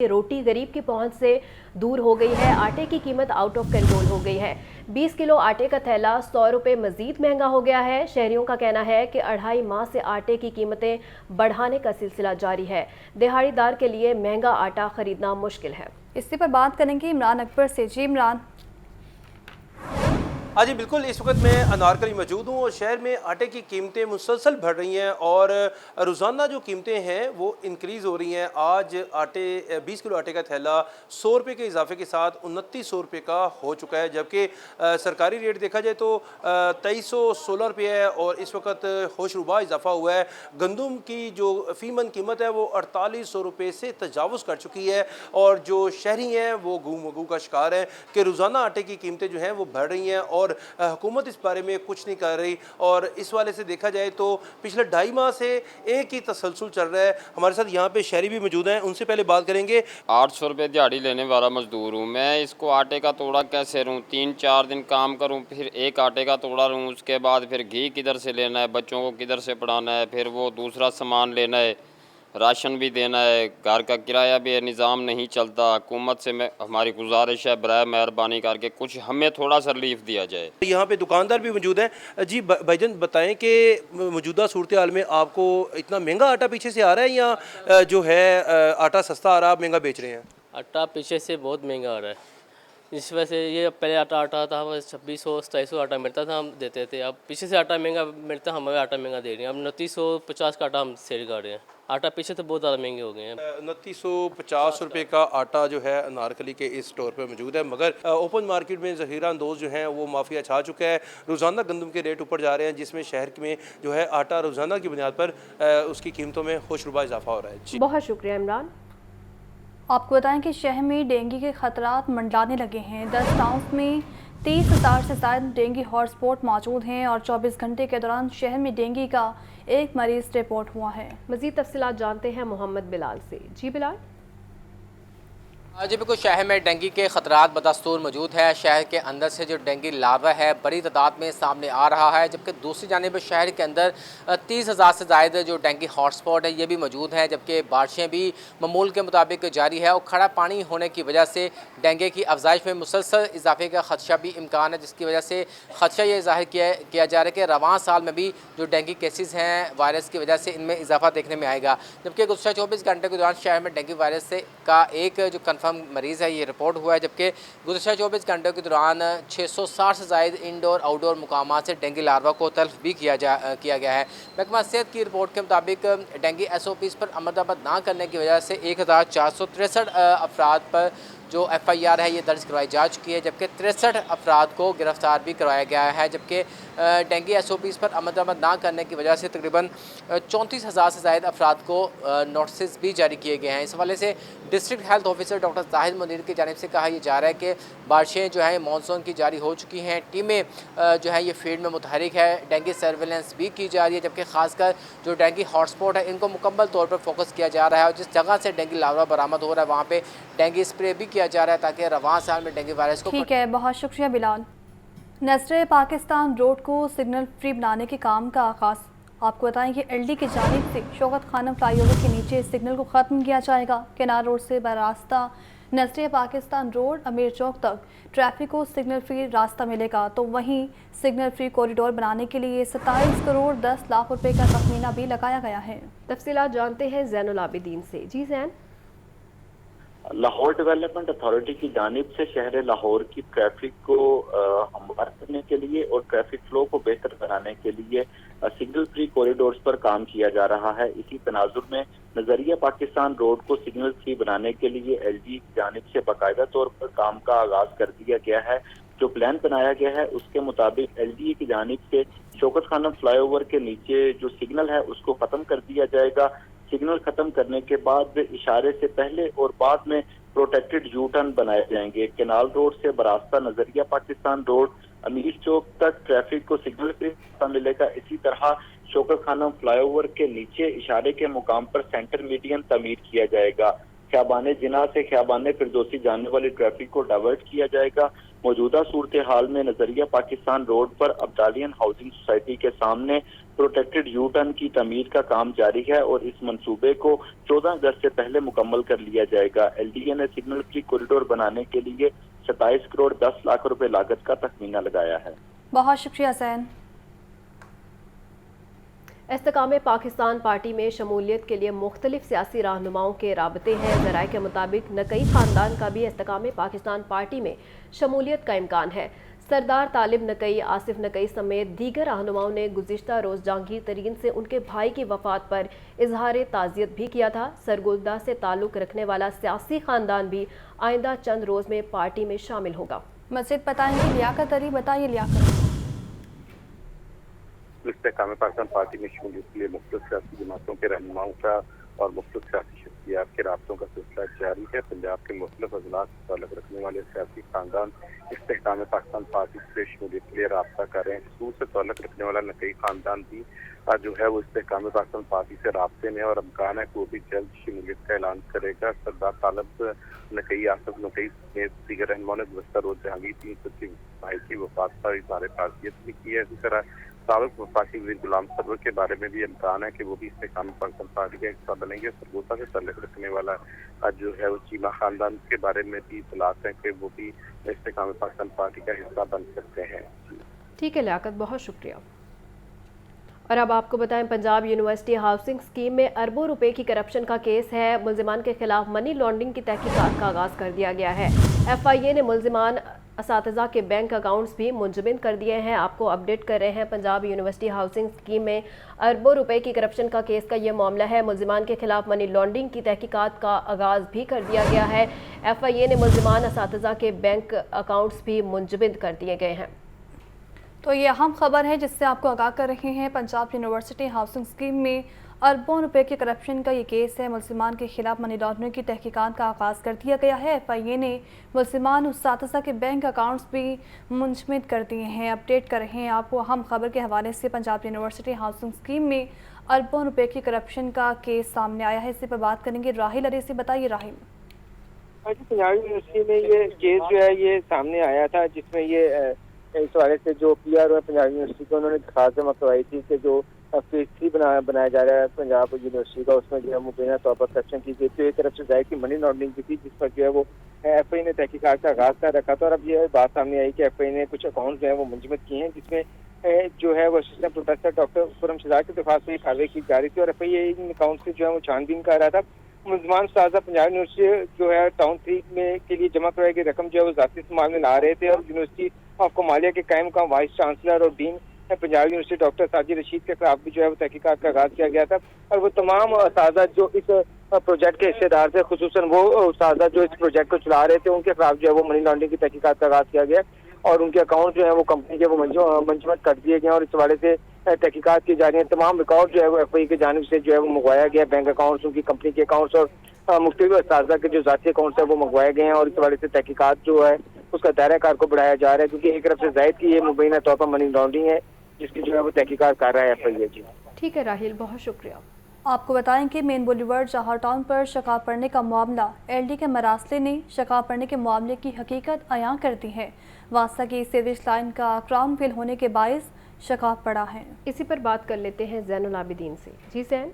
रोटी गरीब की पहुंच से दूर हो गई है। आटे की कीमत आउट ऑफ कंट्रोल हो गई है। 20 किलो आटे का थैला 100 रुपये मजीद महंगा हो गया है। शहरियों का कहना है कि 2.5 माह से आटे की कीमतें बढ़ाने का सिलसिला जारी है। दिहाड़ीदार के लिए महंगा आटा खरीदना मुश्किल है। इसी पर बात करेंगे इमरान अकबर से। जी इमरान। हाँ जी बिल्कुल, इस वक्त मैं अनारकली मौजूद हूँ और शहर में आटे की कीमतें मुसलसल बढ़ रही हैं और रोज़ाना जो कीमतें हैं वो इंक्रीज़ हो रही हैं। आज 20 किलो आटे का थैला 100 रुपये के इजाफे के साथ 2900 रुपये का हो चुका है, जबकि सरकारी रेट देखा जाए तो 2316 रुपये है और इस वक्त होशरुबा इजाफा हुआ है। गंदम की जो फ़ीमन कीमत है वो 4800 रुपये से तजावुज़ कर चुकी है और जो शहरी हैं वो गू मगू का शिकार है कि रोज़ाना आटे की कीमतें जो हैं वो बढ़ रही हैं और हुकूमत इस बारे में कुछ नहीं कर रही। और इस वाले से देखा जाए तो पिछले 2.5 माह से एक ही तसलसल चल रहा है। हमारे साथ यहाँ पे शहरी भी मौजूद हैं, उनसे पहले बात करेंगे। 800 रुपये दिहाड़ी लेने वाला मजदूर हूँ मैं। इसको आटे का तोड़ा कैसे लूँ? 3-4 दिन काम करूँ, फिर एक आटे का तोड़ा लूँ, उसके बाद फिर घी किधर से लेना है, बच्चों को किधर से पढ़ाना है, फिर वो दूसरा सामान लेना है, राशन भी देना है, घर का किराया भी है, निज़ाम नहीं चलता। हुकूमत से मैं हमारी गुजारिश है, बराए मेहरबानी करके कुछ हमें थोड़ा सा रिलीफ दिया जाए। यहाँ पे दुकानदार भी मौजूद हैं। जी भाईजान बताएं कि मौजूदा सूरत हाल में आपको इतना महंगा आटा पीछे से आ रहा है या जो है आटा सस्ता आ रहा है, आप महंगा बेच रहे हैं? आटा पीछे से बहुत महंगा आ रहा है। इस वजह से ये पहले आटा था, हमें 2600-2700 आटा मिलता था, हम देते थे। अब पीछे से आटा महंगा मिलता, हमें आटा महंगा दे रहे हैं। अब 2950 का आटा हम सेल कर रहे हैं। आटा पीछे तो बहुत ज़्यादा महंगे हो गए हैं। 2950 रुपये का आटा जो है अनारकली के इस स्टोर पर मौजूद है, मगर ओपन मार्केट में ज़हीरा अंदोज़ जो हैं वो माफिया छा चुका है। रोज़ाना गंदम के रेट ऊपर जा रहे हैं, जिसमें शहर में जो है आटा रोज़ाना की बुनियाद पर उसकी कीमतों में होशरुबा इजाफा हो रहा है। जी बहुत शुक्रिया इमरान। आपको बताएं कि शहर में डेंगू के खतरात मंडलाने लगे हैं। 10 टाउन्स में 30,000 से ज़्यादा डेंगू हॉटस्पॉट मौजूद हैं और 24 घंटे के दौरान शहर में डेंगू का एक मरीज रिपोर्ट हुआ है। मज़ीद तफसीलात जानते हैं मोहम्मद बिलाल से। जी बिलाल। जी बिल्कुल, शहर में डेंगू के ख़तरात बदस्तूर मौजूद है। शहर के अंदर से जो डेंगू लार्वा है बड़ी तादाद में सामने आ रहा है, जबकि दूसरी जानिब शहर के अंदर 30,000 से ज़ायद जो डेंगू हॉटस्पॉट है ये भी मौजूद हैं, जबकि बारिशें भी मामूल के मुताबिक जारी है और खड़ा पानी होने की वजह से डेंगू की अफजाइश में मुसलसल इजाफे का खदशा भी इम्कान है, जिसकी वजह से खदशा ये ज़ाहिर किया जा रहा है कि रवां साल में भी जो डेंगू केसेस हैं वायरस की वजह से इनमें इजाफा देखने में आएगा। जबकि गुज़श्ता 24 घंटे के दौरान शहर में डेंगू वायरस से का एक जो कन्फर्म मरीज़ है ये रिपोर्ट हुआ है, जबकि गुज़श्ता 24 घंटों के दौरान 660 से ज़ायद इंडोर आउटडोर मुकामात से डेंगू लार्वा को तल्फ भी किया गया है। महकमा सेहत की रिपोर्ट के मुताबिक डेंगू SOPs पर अमल ना करने की वजह से 1463 अफराद पर जो FIR है ये दर्ज करवाई जा चुकी है, जबकि 63 अफराद को गिरफ्तार भी करवाया गया है। जबकि डेंगू SOPs पर अमल ना करने की वजह से तकरीबन 34,000 से ज़ायद अफराद को नोटिस भी जारी किए गए हैं। इस हवाले से district health officer doctor Zahid Munir की जानिब से कहा यह जा रहा है कि बारिशें जो हैं मानसून की जारी हो चुकी हैं, टीमें जो है ये फील्ड में मुतहरिक है, डेंगू सर्वेलेंस भी की जा रही है, जबकि खासकर जो डेंगू हॉटस्पॉट है इनको मुकम्मल तौर पर फोकस किया जा रहा है और जिस जगह से डेंगू लार्वा बरामद हो रहा है वहाँ पर डेंगू स्प्रे भी किया जा रहा है ताकि रवां साल में डेंगू वायरस को। ठीक है, बहुत शुक्रिया बिलाल। नज़र पाकिस्तान रोड को सिग्नल फ्री बनाने के काम का आगाज़। आपको बताएं कि LD की जानिब से शौकत खानम फ्लाईओवर के नीचे सिग्नल को ख़त्म किया जाएगा। किनार रोड से बरास्ता नज़र पाकिस्तान रोड अमीर चौक तक ट्रैफिक को सिग्नल फ्री रास्ता मिलेगा, तो वहीं सिग्नल फ्री कॉरिडोर बनाने के लिए 27 करोड़ 10 लाख रुपए का तखमीना भी लगाया गया है। तफसीलात जानते हैं ज़ैनुल आबिदीन से। जी ज़ैन। लाहौर डेवलपमेंट अथॉरिटी की जानिब से शहर लाहौर की ट्रैफिक को हमवार करने के लिए और ट्रैफिक फ्लो को बेहतर बनाने के लिए सिग्नल फ्री कॉरिडोर्स पर काम किया जा रहा है। इसी तनाजुर में नजरिया पाकिस्तान रोड को सिग्नल फ्री बनाने के लिए LD की जानिब से बाकायदा तौर पर काम का आगाज कर दिया गया है। जो प्लान बनाया गया है उसके मुताबिक LD की जानिब से शौकत खानम फ्लाईओवर के नीचे जो सिग्नल है उसको खत्म कर दिया जाएगा। सिग्नल खत्म करने के बाद इशारे से पहले और बाद में प्रोटेक्टेड यू टर्न बनाए जाएंगे। केनाल रोड से बरास्ता नजरिया पाकिस्तान रोड अमीर चौक तक ट्रैफिक को सिग्नल फ्री मिलेगा। इसी तरह शौकत खानम फ्लाईओवर के नीचे इशारे के मुकाम पर सेंटर मीडियम तमीर किया जाएगा। ख्याबान जिना से ख्याबान फिरदौसी जाने वाली ट्रैफिक को डाइवर्ट किया जाएगा। मौजूदा सूरत हाल में नजरिया पाकिस्तान रोड पर अब्दालियन हाउसिंग सोसाइटी के सामने प्रोटेक्टेड यू टर्न की तमीर का काम जारी है और इस मंसूबे को 14 अगस्त से पहले मुकम्मल कर लिया जाएगा। LDA ने सिग्नल फ्री कॉरिडोर बनाने के लिए 27 करोड़ 10 लाख रुपए लागत का तखमीना लगाया है। बहुत शुक्रिया सैन। इस्तेकाम पाकिस्तान पार्टी में शमूलियत के लिए मुख्तलिफ सियासी रहनुमाओं के राबते हैं। ज़राए के मुताबिक नकई ख़ानदान का भी इस्तेकाम पाकिस्तान पार्टी में शमूलियत का इम्कान है। सरदार तालिब नकई, आसिफ नकई समेत दीगर रहनुमाओं ने गुज़िश्ता रोज़ जहांगीर तरीन से उनके भाई की वफ़ात पर इजहार ताज़ियत भी किया था। सरगोदा से ताल्लुक़ रखने वाला सियासी ख़ानदान भी आइंदा चंद रोज़ में पार्टी में शामिल होगा। मज़ीद बताएंगे लियाकत अली। बताइए लियाकत। इस्तेकाम पाकिस्तान पार्टी में शमूलियत के लिए मुख्तलिफ सियासी जमातों के रहनुमाओं का और मुख्तलिफ सियासी शख्सियात के राब्तों का सिलसिला जारी है। पंजाब के मुख्तलिफ अजला से ताल्लुक़ रखने वाले सियासी खानदान इस्तेकाम पाकिस्तान पार्टी से शमूलियत के लिए रब्ता कर रहे हैं। सूर से ताल्लुक़ रखने वाला नकई खानदान भी जो है वो इस्तेकाम पाकिस्तान पार्टी से राब्ते में और इम्कान है कि वो भी जल्द शमूलियत का ऐलान करेगा। सरदार तालिब नकई, आसिफ नकई समेत दीगर रहनुमाओं ने गुज़श्ता रोज़ जहांगीर तरीन से भाई की वफ़ात पर इज़हार ताज़ियत भी की है। इसी तरह साबिक़ वफाकी वज़ीर गुलाम सरवर के बारे में भी इम्कान है कि वो भी इस्तेकाम पाकिस्तान पार्टी का हिस्सा बनेंगे। सरगोदा से ताल्लुक़ रखने वाला जो है वो चीमा खानदान के बारे में भी इतलात है कि वो भी इस्तेकाम पाकिस्तान पार्टी का हिस्सा बन सकते हैं। ठीक है लियाकत, बहुत शुक्रिया। और अब आपको बताएं, पंजाब यूनिवर्सिटी हाउसिंग स्कीम में अरबों रुपए की करप्शन का केस है। मुल्जिमान के खिलाफ मनी लॉन्ड्रिंग की तहकीकात का आगाज़ कर दिया गया है। FIA ने मुल्जिमान असातिज़ा के बैंक अकाउंट्स भी मुंजमद कर दिए हैं। आपको अपडेट कर रहे हैं, पंजाब यूनिवर्सिटी हाउसिंग स्कीम में अरबों रुपए की करप्शन का केस का ये मामला है। मुल्जिमान के खिलाफ मनी लॉन्ड्रिंग की तहकीकात का आगाज़ भी कर दिया गया है। FIA ने मुल्जिमान असातिज़ा के बैंक अकाउंट्स भी मुंजमद कर दिए गए हैं। तो ये अहम खबर है जिससे आपको आगाह कर रहे हैं। पंजाब यूनिवर्सिटी हाउसिंग स्कीम में अरबों रुपए के करप्शन का ये केस है। मुल्जिमान के खिलाफ मनी लॉन्ड्रिंग की तहकीकात का आगाज़ कर दिया गया है। FIA ने मुल्जिमान उस्तातिज़ा के बैंक अकाउंट्स भी मुंजमद कर दिए हैं। अपडेट कर रहे हैं आपको अहम खबर के हवाले से। पंजाब यूनिवर्सिटी हाउसिंग स्कीम में अरबों रुपए की करप्शन का केस सामने आया है। इसी पर बात करेंगे राहिल अली से। बताइए राहिल। पंजाब यूनिवर्सिटी में ये केस जो है ये सामने आया था, जिसमें ये इस हवाले से जो PR है पंजाब यूनिवर्सिटी को, उन्होंने दरखास्त जमा करवाई थी कि जो फेज 3 बनाया जा रहा है पंजाब यूनिवर्सिटी का, उसमें जो है मुबैना तौर पर करप्शन की गई। तो एक तरफ से जाहिर की मनी लॉन्ड्रिंग की थी, जिस पर जो है वो FIA ने तहकीकात का आगाज कर रखा था। और अब ये बात सामने आई कि FIA ने कुछ अकाउंट जो है वो मुंजमद किए हैं, जिसमें जो है वो assistant professor doctor Khurram Shahzad की दरख्वास्त पर कार्रवाई की जा रही थी। और FIA इन अकाउंट से जो है वो छानबीन कर रहा था। मुल्जिमान उस्ताद पंजाब यूनिवर्सिटी जो है टाउन 3 में के लिए जमा करवाई गई रकम जो है वो ज़ाती इस्तेमाल में ला रहे थे। और यूनिवर्सिटी ऑफ कमालिया के कायम का वाइस चांसलर और dean Punjab university doctor Sajid Rashid के खिलाफ भी जो है वो तहकीकात का आगाज किया गया था। और वो तमाम उस्ताद जो इस प्रोजेक्ट के हिस्सेदार थे, खुसूसन वो उस्ताद जो इस प्रोजेक्ट को चला रहे थे, उनके खिलाफ जो है वो मनी लॉन्ड्रिंग की तहकीकात का आगाज किया गया और उनके अकाउंट जो है वो कंपनी के वो मंजमद कर दिए गए और इस हवाले से तहकीकात की जा रही है। तमाम रिकॉर्ड जो है वो FIA की जानिब से जो है वो मंगवाया गया, बैंक अकाउंट्स, उनकी कंपनी के अकाउंट्स और मुख्तलिफ उस्ताद के जो ज़ाती अकाउंट्स है वो मंगवाए गए हैं। और इस हवाले से तहकीकात जो है उसका दायरा कार को बढ़ाया जा रहा है, क्योंकि एक तरफ से जाहिर की ये मुबैना तौर पर मनी लॉन्ड्रिंग है, जिसकी जो है वो तहकीकात कर रहा है FIA। जी ठीक है राहिल, बहुत शुक्रिया। आपको बताएं कि मेन बुलेवर्ड जहां टाउन पर शकाब पड़ने का मामला LD के मरासले ने शकाब पड़ने के मामले की हकीकत अयां कर दी है। वास्ता की सीवेज लाइन का क्राउन फेल होने के बायस शकाब पड़ा है। इसी पर बात कर लेते हैं ज़ैनुल आबिदीन से। जी ज़ैन।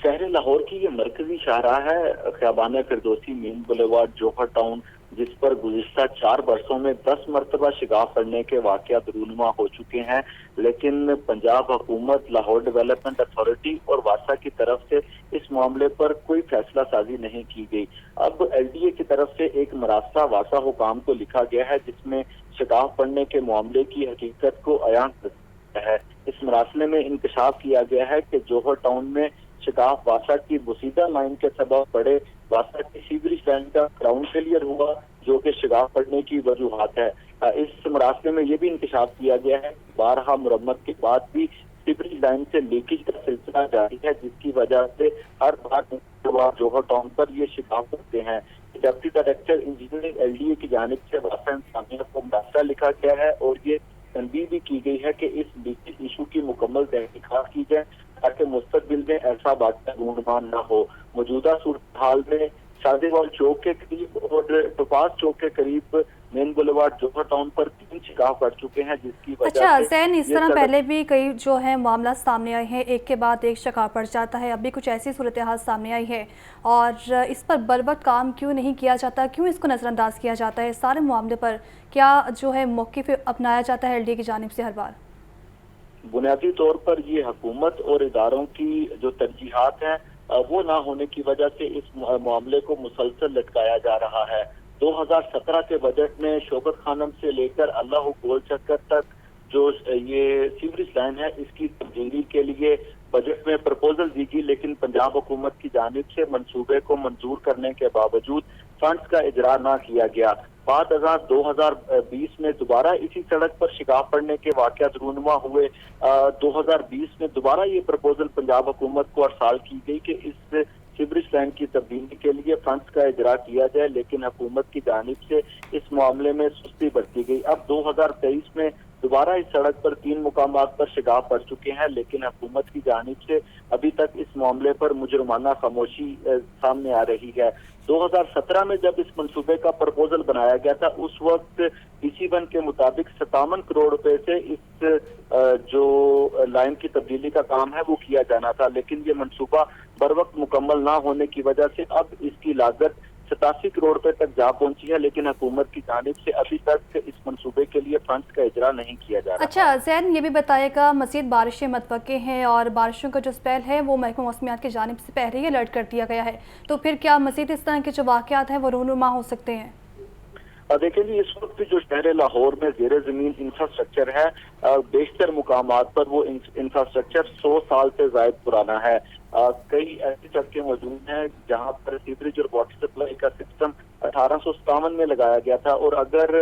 शहर लाहौर की ये मरकजी शाहराह है ख़ियाबान फिरदौसी मेन बुलेवार्ड जौहर टाउन, जिस पर गुज़िश्ता 4 वर्षों में 10 मरतबा शिगाफ पड़ने के वाक़यात रूनुमा हो चुके हैं। लेकिन पंजाब हुकूमत, लाहौर डेवलपमेंट अथॉरिटी और वासा की तरफ से इस मामले पर कोई फैसला साजी नहीं की गई। अब LDA की तरफ से एक मरासला वासा हुकाम को लिखा गया है, जिसमें शिगाफ पड़ने के मामले की हकीकत को अयान किया है। इस मरासले में इंकशाफ किया गया है कि जौहर टाउन में शिगाफ वासा की बुसीदा लाइन के सबब पड़े वासा की सीवरेज लाइन का क्राउन फेलियर हुआ, जो कि शिगाफ पड़ने की वजूहात है। इस मरासले में यह भी इंकशाफ किया गया है 12 मुरम्मत के बाद भी सीवरेज लाइन से लीकेज का सिलसिला जारी है, जिसकी वजह से हर बार जौहर टाउन पर ये शिगाफ करते हैं। डिप्टी डायरेक्टर इंजीनियरिंग LDA की जानिब से वासा इंतजामिया को मसला लिखा गया है और ये तनबीह भी की गई है कि इस लीकेज इशू की मुकम्मल तहकीकात की जाए, ताकि मुस्तकबिल में ऐसा वाक़या रूनुमा न हो। मौजूदा सूरत हाल में शादीवाल चौक के करीब और टोपाज चौक के करीब मेन बुलेवार्ड जोहर टाउन पर 3 शिकाफ पड़ चुके हैं, जिसकी वजह अच्छा से सैन, इस ये तरह सड़क- पहले भी कई जो है मामला सामने आए हैं, एक के बाद एक शिकार पड़ जाता है। अभी कुछ ऐसी सूरत हाल सामने आई है और इस पर बर वक्त काम क्यों नहीं किया जाता, क्यों इसको नज़रअंदाज किया जाता है? सारे मामले पर क्या जो है मौक़िफ़ अपनाया जाता है LD की जानिब से हर बार? बुनियादी तौर पर ये हुकूमत और इदारों की जो तरजीहात हैं वो ना होने की वजह से इस मामले को मुसलसल लटकाया जा रहा है। 2017 के बजट में शौकत खानम से लेकर अल्लाह गोल चक्कर तक जो ये सीवरेज लाइन है, इसकी तब्दीली के लिए बजट में प्रपोजल दी गई, लेकिन पंजाब हुकूमत की जानिब से मंसूबे को मंजूर करने के बावजूद फंड्स का इजरा ना किया गया। बाद 2020 में दोबारा इसी सड़क पर शिकाफ पड़ने के वाकयात रूनुमा हुए। 2020 में दोबारा ये प्रपोजल पंजाब हुकूमत को अरसाल की गई कि इस सीवरेज लाइन की तब्दीली के लिए फंड्स का इजरा किया जाए, लेकिन हुकूमत की जानिब से इस मामले में सुस्ती बरती गई। अब 2023 में दोबारा इस सड़क पर 3 मुकामात पर शिकाफ पड़ चुके हैं, लेकिन हुकूमत की जानिब से अभी तक इस मामले पर मुजरमाना खामोशी सामने आ रही है। 2017 में जब इस मंसूबे का प्रपोजल बनाया गया था, उस वक्त DC1 के मुताबिक 57 करोड़ रुपए से इस जो लाइन की तब्दीली का काम है वो किया जाना था, लेकिन ये मंसूबा बर वक्त मुकम्मल ना होने की वजह से अब इसकी लागत 87 करोड़ रुपए तक जा पहुंची है, लेकिन हुकूमत की जानिब से अभी तक इस मंसूबे के लिए फंड्स का इजरा नहीं किया जा रहा। अच्छा जैन, ये भी बताएगा, मज़ीद बारिशें मतवक्के हैं और बारिशों का जो स्पेल है वो महकमा मौसमियात की जानिब से पहले ही अलर्ट कर दिया गया है, तो फिर क्या मज़ीद इस तरह के जो वाक़यात हैं वो रूनुमा हो सकते हैं? देखिए जी, इस वक्त जो शहर लाहौर में ज़ेरे ज़मीन इंफ्रास्ट्रक्चर है, बेशतर मुकामात पर वो इंफ्रास्ट्रक्चर 100 साल से ज़ायद पुराना है। कई ऐसी सड़कें मौजूद हैं जहां पर सीवरेज और वाटर सप्लाई का सिस्टम 1857 में लगाया गया था, और अगर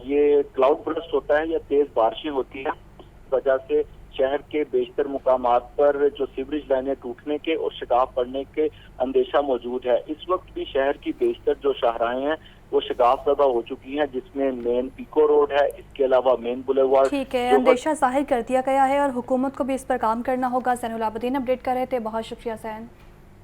ये क्लाउड बर्स्ट होता है या तेज बारिशें होती हैं, उस वजह से शहर के बेशतर मुकामात पर जो सीवरेज लाइनें टूटने के और शिकाफ पड़ने के अंदेशा मौजूद है। इस वक्त भी शहर की बेशतर जो शाहराएं हैं वो शिकाफ ज़दा हो चुकी हैं, जिसमें मेन पीको रोड है, इसके अलावा मेन बुलेवार्ड। ठीक है, अंदेशा जाहिर कर दिया गया है और हुकूमत को भी इस पर काम करना होगा। सैनुल आबदीन अपडेट कर रहे थे, बहुत शुक्रिया सैन।